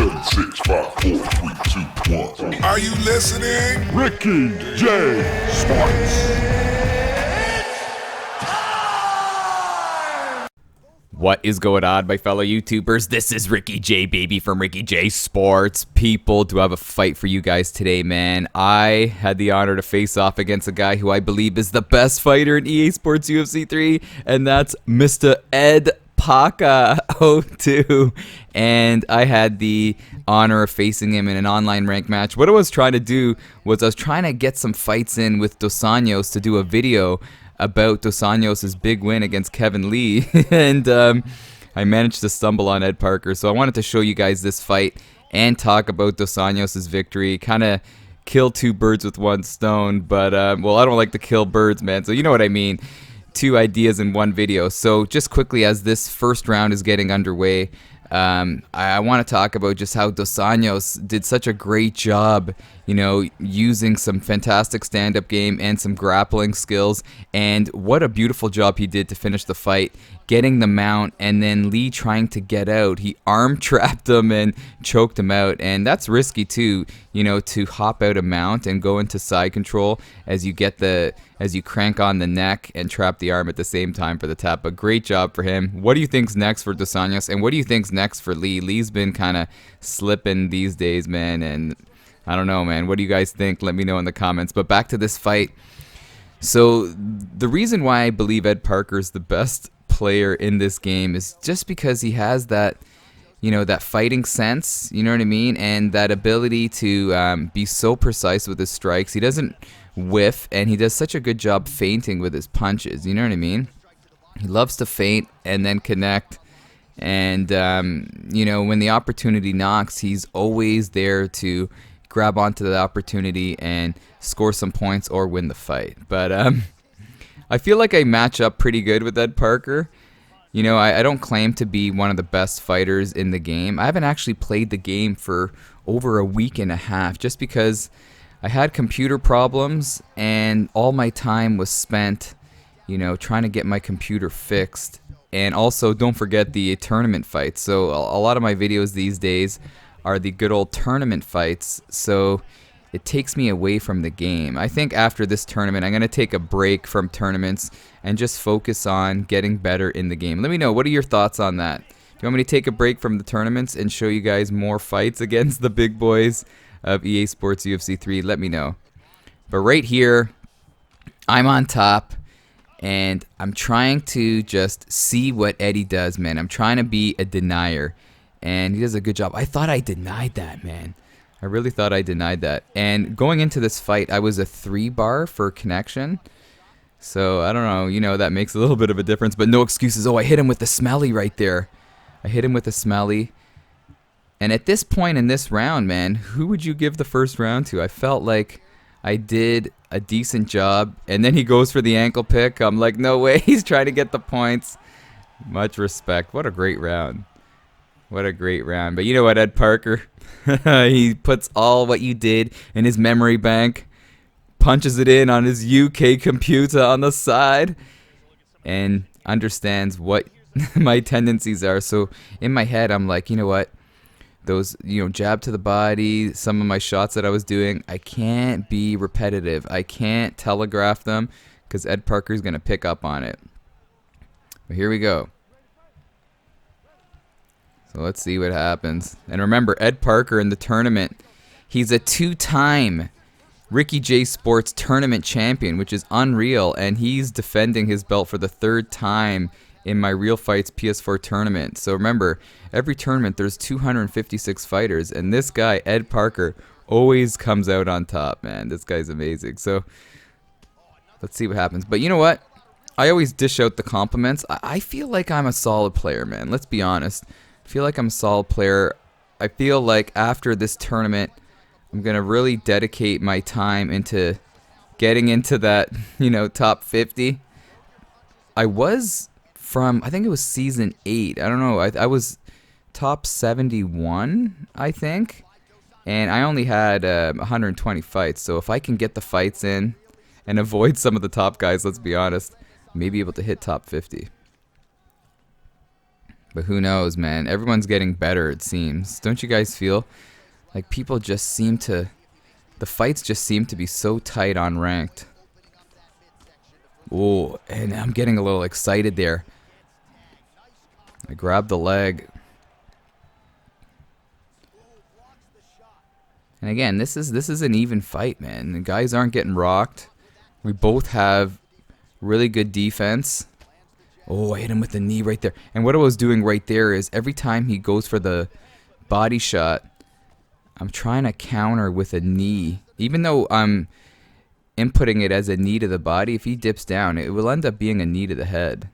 7, 6, 5, 4, 3, 2, 1. Are you listening? Ricky J. Sports. What is going on, my fellow YouTubers? This is Ricky J, baby, from Ricky J Sports. People, do I have a fight for you guys today, man. I had the honor to face off against a guy who I believe is the best fighter in EA Sports UFC 3, and that's Mr. Ed Parker 02. And I had the honor of facing him in an online rank match. What I was trying to do was I was trying to get some fights in with Dos Anjos to do a video about Dos Anjos' big win against Kevin Lee, and I managed to stumble on Ed Parker. So I wanted to show you guys this fight and talk about Dos Anjos' victory. Kind of kill two birds with one stone, but well, I don't like to kill birds, man, so you know what I mean. Two ideas in one video. So just quickly, as this first round is getting underway, I want to talk about just how Dos Anjos did such a great job, you know, using some fantastic stand-up game and some grappling skills, and what a beautiful job he did to finish the fight, getting the mount, and then Lee trying to get out. He arm trapped him and choked him out, and that's risky too, you know, to hop out a mount and go into side control as you crank on the neck and trap the arm at the same time for the tap. But great job for him. What do you think's next for Dos Anjos, and what do you think's next for Lee? Lee's been kind of slipping these days, man, and I don't know, man. What do you guys think? Let me know in the comments. But back to this fight. So the reason why I believe Ed Parker's the best player in this game is just because he has that, you know, that fighting sense, you know what I mean, and that ability to be so precise with his strikes. He doesn't whiff, and he does such a good job feinting with his punches, you know what I mean. He loves to feint and then connect, and you know, when the opportunity knocks, he's always there to grab onto the opportunity and score some points or win the fight. But I feel like I match up pretty good with Ed Parker. You know, I don't claim to be one of the best fighters in the game. I haven't actually played the game for over a week and a half just because I had computer problems and all my time was spent, you know, trying to get my computer fixed. And also, don't forget the tournament fights. So a lot of my videos these days are the good old tournament fights, so it takes me away from the game. I think after this tournament, I'm going to take a break from tournaments and just focus on getting better in the game. Let me know, what are your thoughts on that? Do you want me to take a break from the tournaments and show you guys more fights against the big boys of EA Sports UFC 3? Let me know. But right here, I'm on top, and I'm trying to just see what Eddie does, man. I'm trying to be a denier, and he does a good job. I thought I denied that, man. I really thought I denied that. And going into this fight, I was a 3-bar for connection. So, I don't know, you know, that makes a little bit of a difference, but no excuses. Oh, I hit him with the smelly right there. I hit him with the smelly. And at this point in this round, man, who would you give the first round to? I felt like I did a decent job. And then he goes for the ankle pick. I'm like, no way. He's trying to get the points. Much respect. What a great round. What a great round. But you know what, Ed Parker? He puts all what you did in his memory bank, punches it in on his UK computer on the side, and understands what my tendencies are. So in my head, I'm like, you know what? Those, you know, jab to the body, some of my shots that I was doing, I can't be repetitive. I can't telegraph them because Ed Parker's going to pick up on it. But here we go. So let's see what happens. And remember, Ed Parker in the tournament, he's a 2-time Ricky J Sports tournament champion, which is unreal. And he's defending his belt for the 3rd time in my Real Fights PS4 tournament. So remember, every tournament there's 256 fighters. And this guy, Ed Parker, always comes out on top, man. This guy's amazing. So let's see what happens. But you know what? I always dish out the compliments. I feel like I'm a solid player, man. Let's be honest. I feel like I'm a solid player. I feel like after this tournament, I'm going to really dedicate my time into getting into that, you know, top 50. I was from, I think it was season 8. I don't know. I was top 71, I think. And I only had 120 fights. So if I can get the fights in and avoid some of the top guys, let's be honest, maybe able to hit top 50. But who knows, man? Everyone's getting better, it seems. Don't you guys feel? Like, people just seem to... The fights just seem to be so tight on ranked. Oh, and I'm getting a little excited there. I grabbed the leg. And again, this is an even fight, man. The guys aren't getting rocked. We both have really good defense. Oh, I hit him with the knee right there. And what I was doing right there is every time he goes for the body shot, I'm trying to counter with a knee. Even though I'm inputting it as a knee to the body, if he dips down, it will end up being a knee to the head.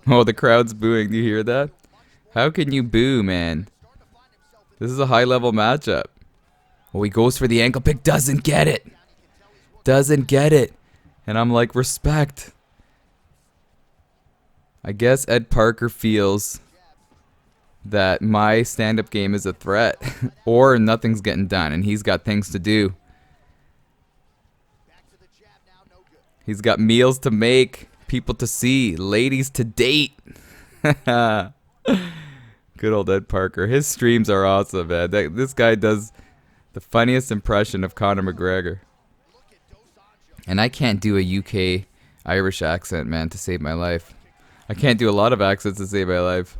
Oh, the crowd's booing. Do you hear that? How can you boo, man? This is a high-level matchup. Oh, he goes for the ankle pick. Doesn't get it. Doesn't get it. And I'm like, respect. I guess Ed Parker feels that my stand-up game is a threat. Or nothing's getting done, and he's got things to do. He's got meals to make, people to see, ladies to date. Good old Ed Parker. His streams are awesome, man. This guy does the funniest impression of Conor McGregor. And I can't do a UK Irish accent, man, to save my life. I can't do a lot of accents to save my life.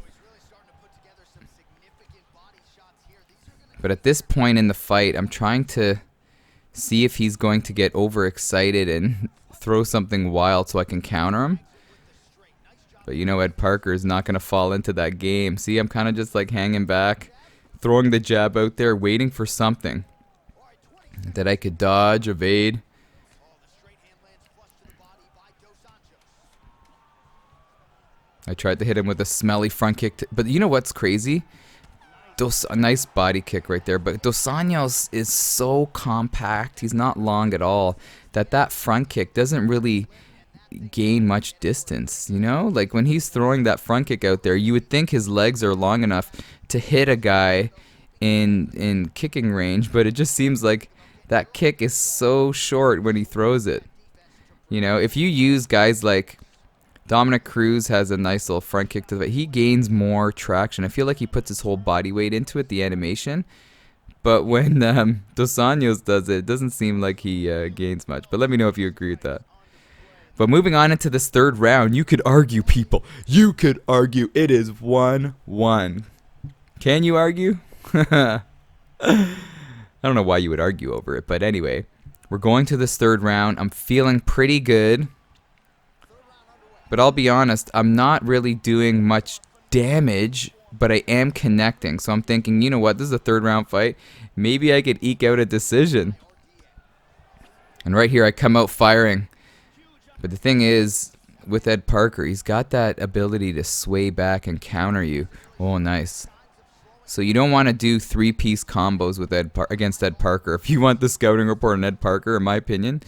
But at this point in the fight, I'm trying to see if he's going to get overexcited and throw something wild so I can counter him. But you know, Ed Parker is not going to fall into that game. See, I'm kind of just like hanging back, throwing the jab out there, waiting for something that I could dodge, evade. I tried to hit him with a smelly front kick. But you know what's crazy? A nice body kick right there. But Dos Anjos is so compact. He's not long at all. That front kick doesn't really gain much distance, you know? Like when he's throwing that front kick out there, you would think his legs are long enough to hit a guy in kicking range, but it just seems like that kick is so short when he throws it. You know, if you use guys like Dominic Cruz has a nice little front kick to the he gains more traction. I feel like he puts his whole body weight into it, the animation. But when Dos Anjos does it, it doesn't seem like he gains much. But let me know if you agree with that. But moving on into this third round, you could argue, people. You could argue it is 1-1. Can you argue? I don't know why you would argue over it. But anyway, we're going to this third round. I'm feeling pretty good. But I'll be honest, I'm not really doing much damage, but I am connecting. So I'm thinking, you know what, this is a third round fight. Maybe I could eke out a decision. And right here, I come out firing. But the thing is, with Ed Parker, he's got that ability to sway back and counter you. Oh, nice. So you don't want to do three-piece combos with against Ed Parker. If you want the scouting report on Ed Parker, in my opinion,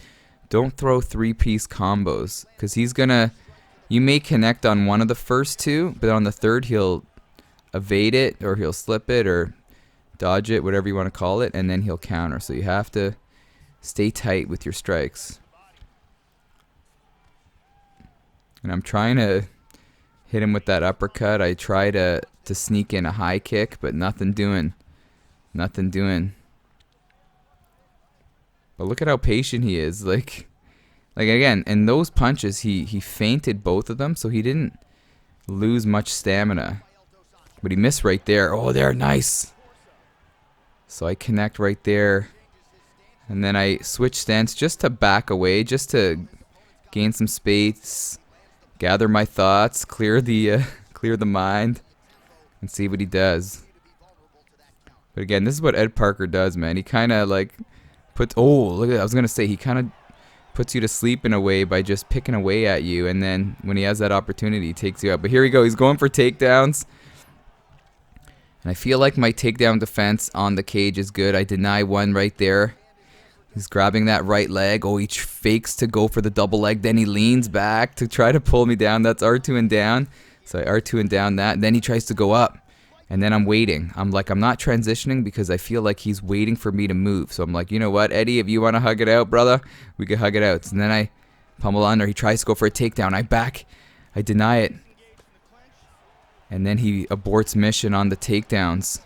don't throw three-piece combos. Because he's going to... You may connect on one of the first two, but on the third he'll evade it, or he'll slip it, or dodge it, whatever you want to call it, and then he'll counter. So you have to stay tight with your strikes. And I'm trying to hit him with that uppercut. I try to sneak in a high kick, but nothing doing. Nothing doing. But look at how patient he is. Like again, in those punches, he feinted both of them, so he didn't lose much stamina. But he missed right there. Oh, there, nice. So I connect right there. And then I switch stance just to back away, just to gain some space, gather my thoughts, clear the mind, and see what he does. But again, this is what Ed Parker does, man. He kind of like puts... Oh, look at that. I was going to say, he kind of puts you to sleep in a way by just picking away at you, and then when he has that opportunity, he takes you out. But here we go. He's going for takedowns. And I feel like my takedown defense on the cage is good. I deny one right there. He's grabbing that right leg. Oh, he fakes to go for the double leg. Then he leans back to try to pull me down. That's R2 and down. So I R2 and down that. And then he tries to go up. And then I'm waiting. I'm not transitioning because I feel like he's waiting for me to move. So I'm like, you know what, Eddie, if you want to hug it out, brother, we could hug it out. And then I pummel under. He tries to go for a takedown. I I deny it. And then he aborts mission on the takedowns.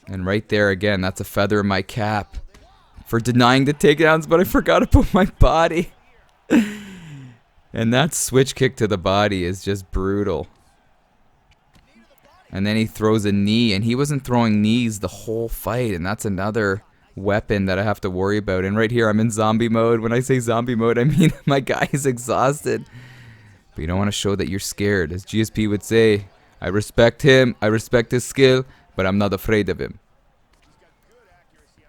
And right there again, that's a feather in my cap for denying the takedowns, but I forgot to put my body. And that switch kick to the body is just brutal. And then he throws a knee, and he wasn't throwing knees the whole fight, and that's another weapon that I have to worry about. And right here, I'm in zombie mode. When I say zombie mode, I mean my guy is exhausted. But you don't want to show that you're scared. As GSP would say, I respect him, I respect his skill, but I'm not afraid of him.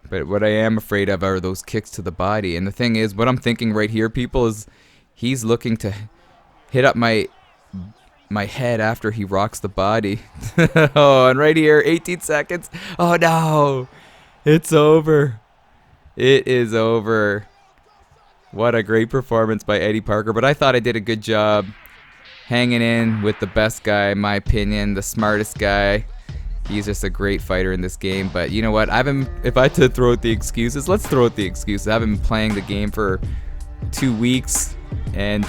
But what I am afraid of are those kicks to the body. And the thing is, what I'm thinking right here, people, is he's looking to hit up my head after he rocks the body. Oh, and right here, 18 seconds. Oh, no. It's over. It is over. What a great performance by Eddie Parker. But I thought I did a good job hanging in with the best guy, in my opinion, the smartest guy. He's just a great fighter in this game. But you know what? If I had to throw out the excuses, let's throw out the excuses. I haven't been playing the game for 2 weeks. And,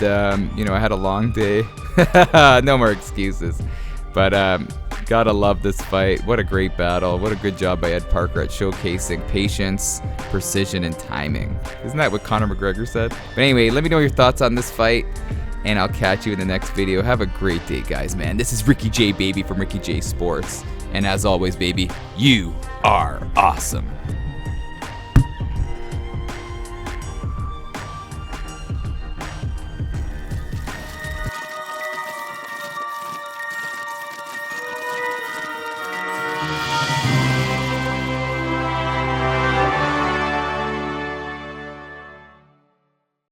you know, I had a long day. No more excuses. But gotta love this fight. What a great battle. What a good job by Ed Parker at showcasing patience, precision, and timing. Isn't that what Conor McGregor said? But anyway, let me know your thoughts on this fight, and I'll catch you in the next video. Have a great day, guys, man. This is Ricky J, baby, from Ricky J Sports. And as always, baby, you are awesome.